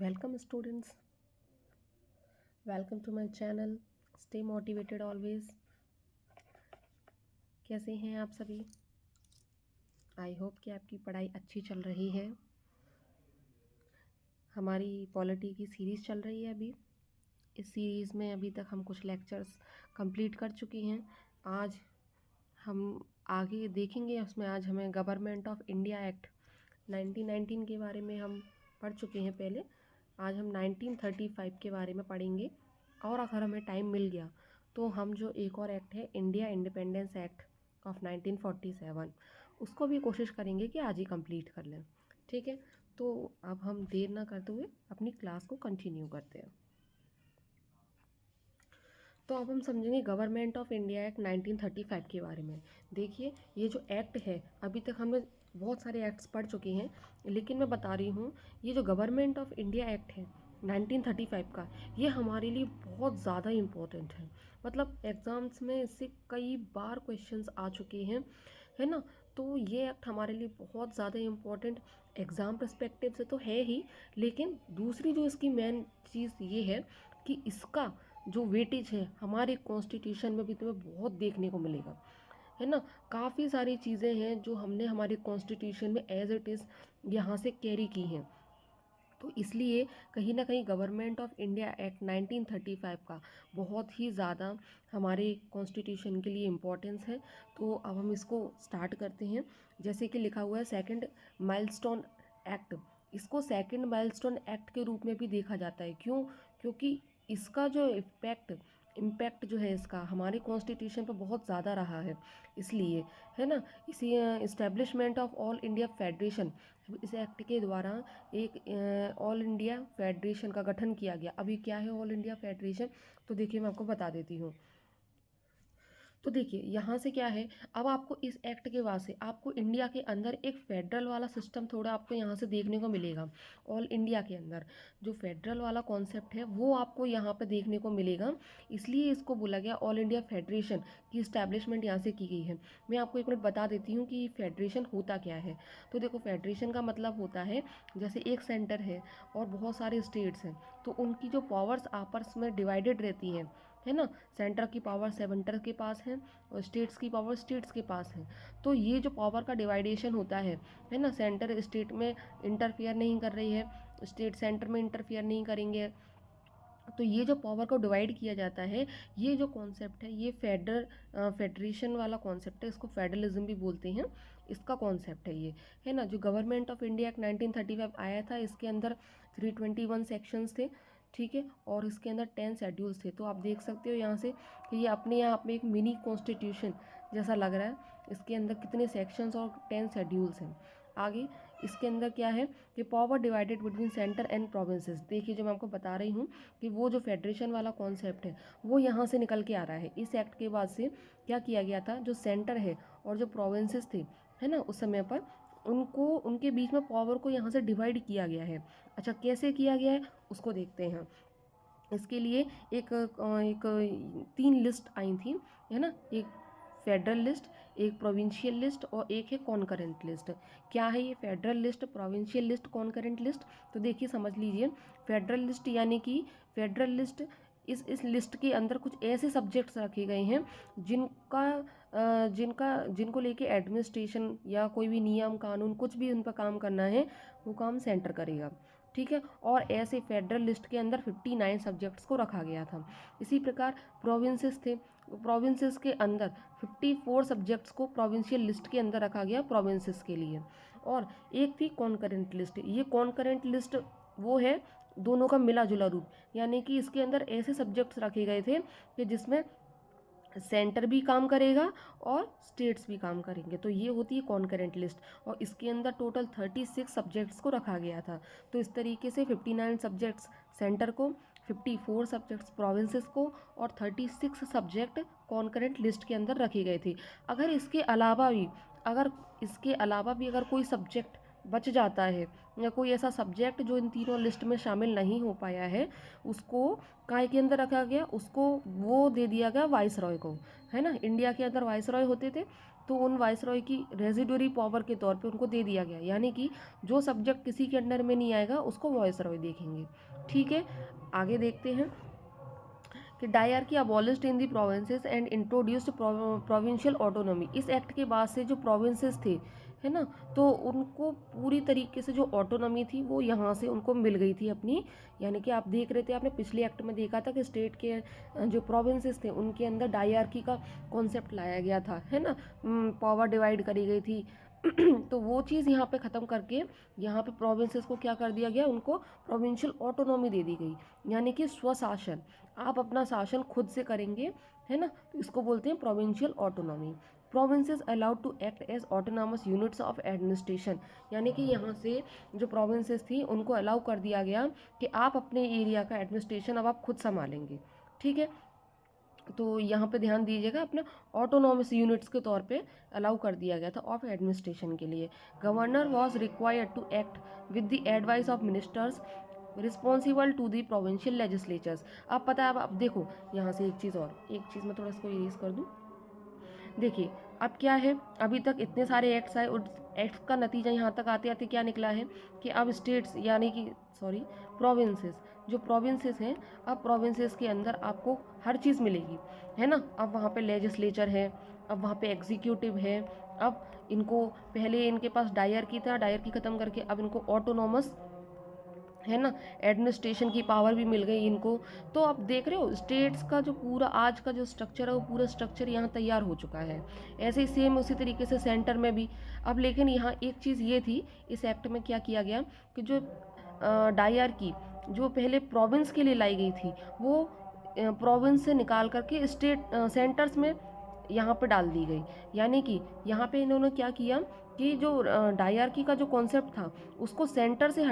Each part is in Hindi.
Welcome students, welcome to my channel. Stay motivated always. कैसे हैं आप सभी? आई होप कि आपकी पढ़ाई अच्छी चल रही है। हमारी पॉलिटी की सीरीज़ चल रही है अभी। इस सीरीज़ में अभी तक हम कुछ लेक्चर्स कंप्लीट कर चुके हैं। आज हम आगे देखेंगे। उसमें आज हमें गवर्नमेंट ऑफ इंडिया एक्ट 1919 के बारे में हम पढ़ चुके हैं पहले। आज हम 1935 के बारे में पढ़ेंगे, और अगर हमें टाइम मिल गया तो हम जो एक और एक्ट है इंडिया इंडिपेंडेंस एक्ट ऑफ 1947 उसको भी कोशिश करेंगे कि आज ही कंप्लीट कर लें। ठीक है, तो अब हम देर ना करते हुए अपनी क्लास को कंटिन्यू करते हैं। तो अब हम समझेंगे गवर्नमेंट ऑफ इंडिया एक्ट 1935 के बारे में। देखिए, ये जो एक्ट है, अभी तक हमने बहुत सारे एक्ट्स पढ़ चुके हैं, लेकिन मैं बता रही हूँ ये जो गवर्नमेंट ऑफ इंडिया एक्ट है 1935 का, ये हमारे लिए बहुत ज़्यादा इम्पोर्टेंट है। मतलब एग्ज़ाम्स में इससे कई बार क्वेश्चंस आ चुके हैं, है ना। तो ये एक्ट हमारे लिए बहुत ज़्यादा इम्पोर्टेंट एग्ज़ाम पर्सपेक्टिव से तो है ही, लेकिन दूसरी जो इसकी मेन चीज़ ये है कि इसका जो वेटेज है हमारे कॉन्स्टिट्यूशन में भी तुम्हें बहुत देखने को मिलेगा, है ना। काफ़ी सारी चीज़ें हैं जो हमने हमारे कॉन्स्टिट्यूशन में एज इट इज़ यहाँ से कैरी की हैं। तो इसलिए कहीं ना कहीं गवर्नमेंट ऑफ इंडिया एक्ट 1935 का बहुत ही ज़्यादा हमारे कॉन्स्टिट्यूशन के लिए इम्पोर्टेंस है। तो अब हम इसको स्टार्ट करते हैं। जैसे कि लिखा हुआ है सेकंड माइलस्टोन एक्ट। इसको सेकंड माइलस्टोन एक्ट के रूप में भी देखा जाता है। क्यों? क्योंकि इसका जो इम्पैक्ट जो है इसका हमारे कॉन्स्टिट्यूशन पर बहुत ज़्यादा रहा है, इसलिए, है ना। इसी establishment of all India federation, इस एक्ट के द्वारा एक ऑल इंडिया फेडरेशन का गठन किया गया। अभी क्या है ऑल इंडिया फेडरेशन? तो देखिए, मैं आपको बता देती हूँ। तो देखिए, यहाँ से क्या है, अब आपको इस एक्ट के बाद से आपको इंडिया के अंदर एक फेडरल वाला सिस्टम थोड़ा आपको यहाँ से देखने को मिलेगा। ऑल इंडिया के अंदर जो फेडरल वाला कॉन्सेप्ट है वो आपको यहाँ पे देखने को मिलेगा, इसलिए इसको बोला गया ऑल इंडिया फेडरेशन की इस्टेब्लिशमेंट यहाँ से की गई है। मैं आपको एक मिनट बता देती हूँ कि फेडरेशन होता क्या है। तो देखो, फेडरेशन का मतलब होता है जैसे एक सेंटर है और बहुत सारे स्टेट्स हैं, तो उनकी जो पावर्स आपस में डिवाइडेड रहती हैं, है ना। सेंटर की पावर सेंटर के पास है और स्टेट्स की पावर स्टेट्स के पास है। तो ये जो पावर का डिवाइडेशन होता है ना, सेंटर स्टेट में इंटरफियर नहीं कर रही है, स्टेट सेंटर में इंटरफियर नहीं करेंगे। तो ये जो पावर को डिवाइड किया जाता है, ये जो कॉन्सेप्ट है, ये फेडरेशन वाला कॉन्सेप्ट है। इसको फेडरलिज्म भी बोलते हैं। इसका कॉन्सेप्ट है ये, है ना। जो गवर्नमेंट ऑफ इंडिया एक्ट 1935 आया था, इसके अंदर 321 सेक्शंस थे, ठीक है, और इसके अंदर 10 शेड्यूल्स थे। तो आप देख सकते हो यहाँ से कि ये अपने आप में एक मिनी कॉन्स्टिट्यूशन जैसा लग रहा है। इसके अंदर कितने सेक्शंस और 10 शेड्यूल्स हैं। आगे इसके अंदर क्या है कि power divided between centre and provinces. देखिए, जो मैं आपको बता रही हूँ कि वो जो फेडरेशन वाला कॉन्सेप्ट है वो यहाँ से निकल के आ रहा है। इस एक्ट के बाद से क्या किया गया था, जो सेंटर है और जो प्रोविंसेस थे, है ना, उस समय पर उनको उनके बीच में पावर को यहाँ से डिवाइड किया गया है। अच्छा, कैसे किया गया है उसको देखते हैं। इसके लिए एक 3 लिस्ट आई थी, है ना। एक फेडरल लिस्ट, एक प्रोविंशियल लिस्ट और एक है कॉन्करेंट लिस्ट। क्या है ये federal list, provincial list, concurrent list? तो देखिए, समझ लीजिए। फेडरल लिस्ट यानी कि फेडरल लिस्ट, इस लिस्ट के अंदर कुछ ऐसे सब्जेक्ट्स रखे गए हैं जिनको लेके एडमिनिस्ट्रेशन या कोई भी नियम कानून कुछ भी उन पर काम करना है, वो काम सेंटर करेगा, ठीक है। और ऐसे फेडरल लिस्ट के अंदर 59 सब्जेक्ट्स को रखा गया था। इसी प्रकार प्रोविंसेस थे, प्रोविंसेस के अंदर 54 सब्जेक्ट्स को प्रोविंशियल लिस्ट के अंदर रखा गया प्रोविंसेस के लिए। और एक थी कॉन्करेंट लिस्ट। ये कॉन्करेंट लिस्ट वो है दोनों का मिला जुला रूप, यानी कि इसके अंदर ऐसे सब्जेक्ट्स रखे गए थे कि जिसमें सेंटर भी काम करेगा और स्टेट्स भी काम करेंगे। तो ये होती है कॉन्करेंट लिस्ट, और इसके अंदर टोटल 36 सब्जेक्ट्स को रखा गया था। तो इस तरीके से 59 सब्जेक्ट्स सेंटर को, 54 सब्जेक्ट्स प्रोविंसेस को और 36 सब्जेक्ट कॉन्करेंट लिस्ट के अंदर रखे गए थे। अगर इसके अलावा भी अगर कोई सब्जेक्ट बच जाता है या कोई ऐसा सब्जेक्ट जो इन तीनों लिस्ट में शामिल नहीं हो पाया है, उसको काय के अंदर रखा गया, उसको वो दे दिया गया वाइसरॉय को, है ना। इंडिया के अंदर वाइसरॉय होते थे, तो उन वाइसरॉय की रेजिडरी पावर के तौर पे उनको दे दिया गया, यानी कि जो सब्जेक्ट किसी के अंडर में नहीं आएगा उसको वाइसरॉय देखेंगे। ठीक है, आगे देखते हैं कि dyarchy abolished in the provinces and introduced provincial autonomy. इस एक्ट के बाद से जो प्रोविंसेस थे, है ना, तो उनको पूरी तरीके से जो ऑटोनॉमी थी वो यहाँ से उनको मिल गई थी अपनी। यानी कि आप देख रहे थे, आपने पिछले एक्ट में देखा था कि स्टेट के जो प्रोविंसेस थे उनके अंदर डायरकी का कॉन्सेप्ट लाया गया था, है ना, पावर डिवाइड करी गई थी। तो वो चीज़ यहाँ पे ख़त्म करके यहाँ पे प्रोविंसेस को क्या कर दिया गया, उनको प्रोविंशियल ऑटोनॉमी दे दी गई, यानी कि स्वशासन, आप अपना शासन खुद से करेंगे, है ना, तो इसको बोलते हैं provincial autonomy. Provinces allowed to act as autonomous units of administration, यानी कि यहाँ से जो प्रोविंसेस थी उनको अलाउ कर दिया गया कि आप अपने एरिया का एडमिनिस्ट्रेशन अब आप खुद संभालेंगे। ठीक है, तो यहाँ पे ध्यान दीजिएगा, अपने ऑटोनॉमस यूनिट्स के तौर पे अलाउ कर दिया गया था ऑफ एडमिनिस्ट्रेशन के लिए। Governor was required to act with the advice of ministers responsible to the provincial legislatures. अब पता है, अब देखो यहाँ से एक चीज़ मैं थोड़ा इसको इरेज कर दूँ। देखिए अब क्या है, अभी तक इतने सारे एक्ट्स आए और एक्ट का नतीजा यहाँ तक आते आते क्या निकला है कि अब स्टेट्स यानी कि प्रोविंसेस, जो प्रोविंसेस हैं, अब प्रोविंसेस के अंदर आपको हर चीज़ मिलेगी, है ना। अब वहाँ पे लेजिस्लेचर है, अब वहाँ पे एग्जीक्यूटिव है, अब इनको पहले इनके पास डायरकी था, डायरकी ख़त्म करके अब इनको ऑटोनॉमस, है ना, एडमिनिस्ट्रेशन की पावर भी मिल गई इनको। तो आप देख रहे हो स्टेट्स का जो पूरा आज का जो स्ट्रक्चर है वो पूरा स्ट्रक्चर यहाँ तैयार हो चुका है। ऐसे ही सेम उसी तरीके से सेंटर में भी। अब लेकिन यहाँ एक चीज़ ये थी, इस एक्ट में क्या किया गया कि जो डायरकी जो पहले प्रोविंस के लिए लाई गई थी वो प्रोविंस से निकाल करके स्टेट सेंटर्स में यहाँ पे डाल दी गई। यानी कि यहाँ पे इन्होंने क्या किया कि जो डायरकी का जो कॉन्सेप्ट था उसको सेंटर से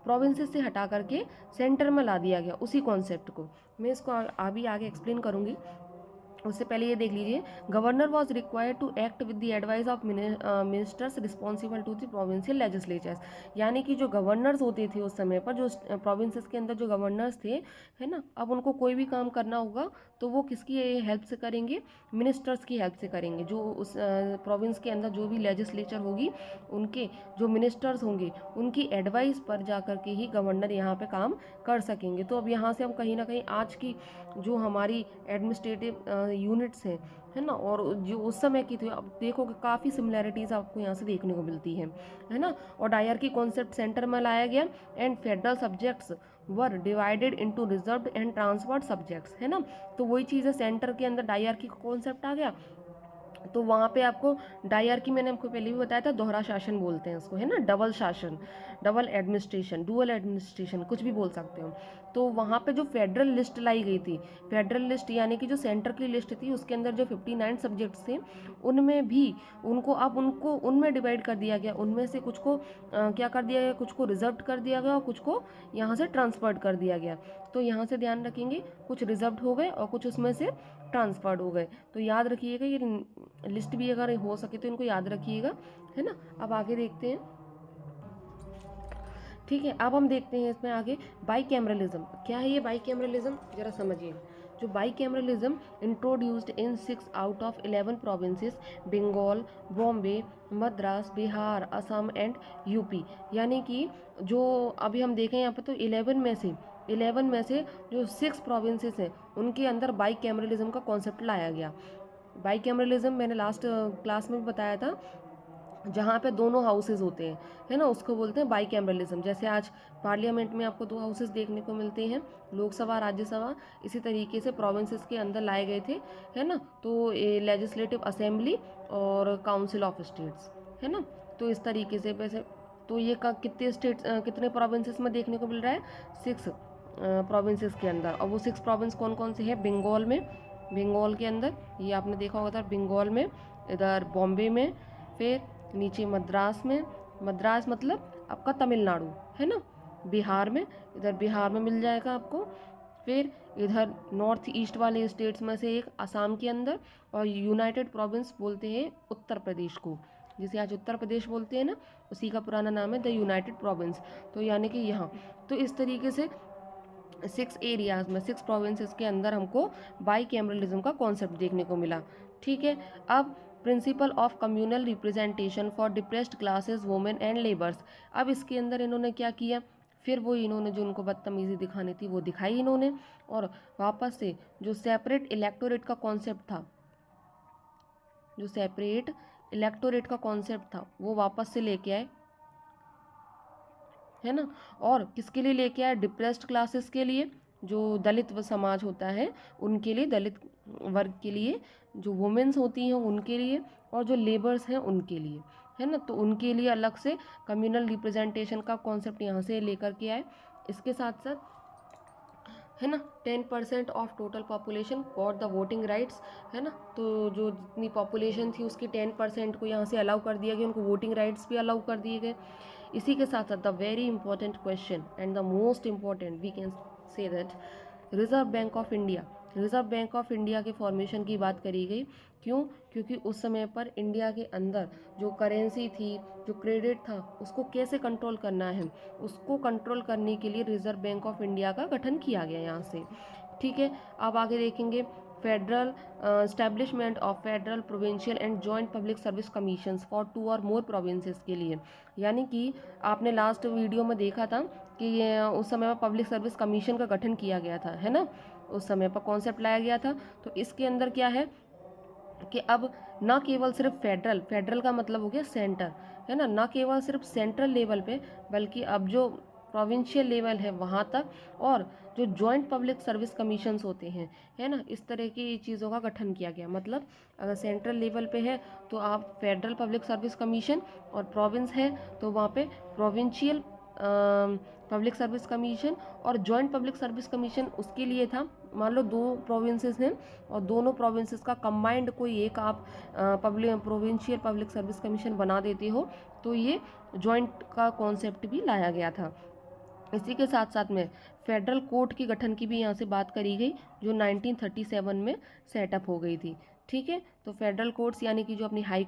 प्रोविंसेस से हटा करके सेंटर में ला दिया गया उसी कॉन्सेप्ट को। मैं इसको अभी आगे एक्सप्लेन करूँगी, उससे पहले ये देख लीजिए, governor was required to act with the advice of ministers responsible to the provincial legislatures. यानी कि जो गवर्नर्स होते थे उस समय पर, जो प्रोविंसेस के अंदर जो गवर्नर्स थे, है ना, अब उनको कोई भी काम करना होगा तो वो किसकी हेल्प से करेंगे, मिनिस्टर्स की हेल्प से करेंगे। जो उस प्रोविंस के अंदर जो भी लेजिस्लेचर होगी, उनके जो मिनिस्टर्स होंगे उनकी एडवाइस पर जा कर के ही गवर्नर यहाँ पे काम कर सकेंगे। तो अब यहाँ से हम कहीं ना कहीं आज की जो हमारी एडमिनिस्ट्रेटिव यूनिट्स हैं, है ना, और जो उस समय की थी, अब देखोगे काफ़ी सिमिलैरिटीज़ आपको यहाँ से देखने को मिलती हैं, है ना। और डायरकी कॉन्सेप्ट सेंटर में लाया गया and federal subjects were divided into reserved and transferred subjects, है ना। तो वही चीज़ है, सेंटर के अंदर डायरकी का कॉन्सेप्ट आ गया, तो वहाँ पे आपको डायरकी, मैंने आपको पहले भी बताया था, दोहरा शासन बोलते हैं इसको, है ना, डबल शासन, डबल एडमिनिस्ट्रेशन, डुअल एडमिनिस्ट्रेशन, कुछ भी बोल सकते हो। तो वहाँ पे जो फेडरल लिस्ट लाई गई थी, फेडरल लिस्ट यानी कि जो सेंटर की लिस्ट थी, उसके अंदर जो 59 सब्जेक्ट्स थे उनमें भी उनको उनमें डिवाइड कर दिया गया। उनमें से कुछ को क्या कर दिया गया, कुछ को रिजर्व कर दिया गया और कुछ को यहाँ से ट्रांसफर्ड कर दिया गया। तो यहाँ से ध्यान रखेंगे, कुछ रिजर्व हो गए और कुछ उसमें से ट्रांसफर्ड हो गए। तो याद रखिएगा, ये लिस्ट भी अगर हो सके तो इनको याद रखिएगा, है ना। अब आगे देखते हैं, ठीक है। अब हम देखते हैं इसमें आगे बाई कैमरलिज्म। क्या है ये बाई कैमरलिज्म, जरा समझिए। जो bicameralism introduced in 6 out of 11 provinces, Bengal, Bombay, Madras, Bihar, Assam and UP. यानी कि जो अभी हम देखें यहाँ पर, तो 11 में से जो 6 प्रोविंसेस हैं उनके अंदर बाई कैमरलिज्म का कॉन्सेप्ट लाया गया। बाई कैमरलिज्म मैंने लास्ट क्लास में भी बताया था, जहाँ पे दोनों हाउसेज होते हैं, है ना, उसको बोलते हैं बाई कैमरलिज्म। जैसे आज पार्लियामेंट में आपको 2 हाउसेज देखने को मिलते हैं, लोकसभा, राज्यसभा, इसी तरीके से प्रोविंसेस के अंदर लाए गए थे, है ना। तो ये लेजिस्लेटिव असेंबली और काउंसिल ऑफ स्टेट्स, है ना। तो इस तरीके से वैसे तो ये कितने स्टेट्स, कितने प्रोविंसेस में देखने को मिल रहा है, 6 प्रोविंसेस के अंदर। और वो 6 प्रोविंस कौन कौन से हैं, बंगाल के अंदर, ये आपने देखा होगा था, बंगाल में, इधर बॉम्बे में, फिर नीचे मद्रास मतलब आपका तमिलनाडु, है ना, बिहार में, इधर बिहार में मिल जाएगा आपको, फिर इधर नॉर्थ ईस्ट वाले स्टेट्स में से एक असम के अंदर, और यूनाइटेड प्रोविंस बोलते हैं उत्तर प्रदेश को, जिसे आज उत्तर प्रदेश बोलते हैं ना, उसी का पुराना नाम है द यूनाइटेड प्रोविंस। तो यानी कि यहाँ तो इस तरीके से 6 एरियाज में 6 प्रोविंसेस के अंदर हमको बाई कैमरलिज्म का कॉन्सेप्ट देखने को मिला। ठीक है, अब principle of communal representation for depressed classes women and labours. अब इसके अंदर इन्होंने क्या किया, फिर वो इन्होंने जो उनको बदतमीजी दिखानी थी वो दिखाई इन्होंने, और वापस से जो सेपरेट इलेक्टोरेट का कॉन्सेप्ट था, जो सेपरेट इलेक्टोरेट का कॉन्सेप्ट था वो वापस से लेके आए, है ना। और किसके लिए लेके आए, डिप्रेस्ड क्लासेस के लिए, जो दलित समाज होता है उनके लिए, दलित वर्ग के लिए, जो वुमेन्स होती हैं उनके लिए, और जो लेबर्स हैं उनके लिए, है ना। तो उनके लिए अलग से कम्युनल रिप्रेजेंटेशन का कॉन्सेप्ट यहाँ से लेकर के आए। इसके साथ साथ, है ना, 10% of total population got the voting rights, है ना। तो जो जितनी पॉपुलेशन थी उसकी 10% को यहाँ से अलाउ कर दिया गया, उनको वोटिंग राइट्स भी अलाउ कर दिए गए। इसी के साथ साथ the very important question and the most important we can say that, reserve bank of India, reserve bank of India के फॉर्मेशन की बात करी गई। क्यों, क्योंकि उस समय पर इंडिया के अंदर जो करेंसी थी, जो क्रेडिट था, उसको कैसे कंट्रोल करना है, उसको कंट्रोल करने के लिए रिजर्व बैंक ऑफ इंडिया का गठन किया गया यहाँ से। ठीक है, अब आगे देखेंगे federal establishment of federal provincial and joint public service commissions for 2 और मोर प्रोविंसेस के लिए। यानी कि आपने लास्ट वीडियो में देखा था कि उस समय में पब्लिक सर्विस कमीशन का गठन किया गया था, है ना, उस समय पर कॉन्सेप्ट लाया गया था। तो इसके अंदर क्या है कि अब ना केवल सिर्फ फेडरल, फेडरल का मतलब हो गया सेंटर, है ना, ना केवल सिर्फ सेंट्रल लेवल पे, बल्कि अब जो प्रोविंशियल लेवल है वहाँ तक, और जो जॉइंट पब्लिक सर्विस कमीशंस होते हैं, है ना, इस तरह की चीज़ों का गठन किया गया। मतलब अगर सेंट्रल लेवल पे है तो आप फेडरल पब्लिक सर्विस कमीशन, और प्रोविंस है तो वहाँ पे प्रोविंशियल पब्लिक सर्विस कमीशन, और जॉइंट पब्लिक सर्विस कमीशन उसके लिए था, मान लो 2 प्रोविंसेस हैं और दोनों प्रोविंसेस का कंबाइंड कोई एक आप प्रोविंशियल पब्लिक सर्विस कमीशन बना देते हो, तो ये जॉइंट का कॉन्सेप्ट भी लाया गया था। इसी के साथ साथ में फेडरल कोर्ट की गठन की भी यहाँ से बात करी गई, जो 1937 में सेटअप हो गई थी। ठीक है, तो फेडरल कोर्ट्स यानी कि जो अपनी हाई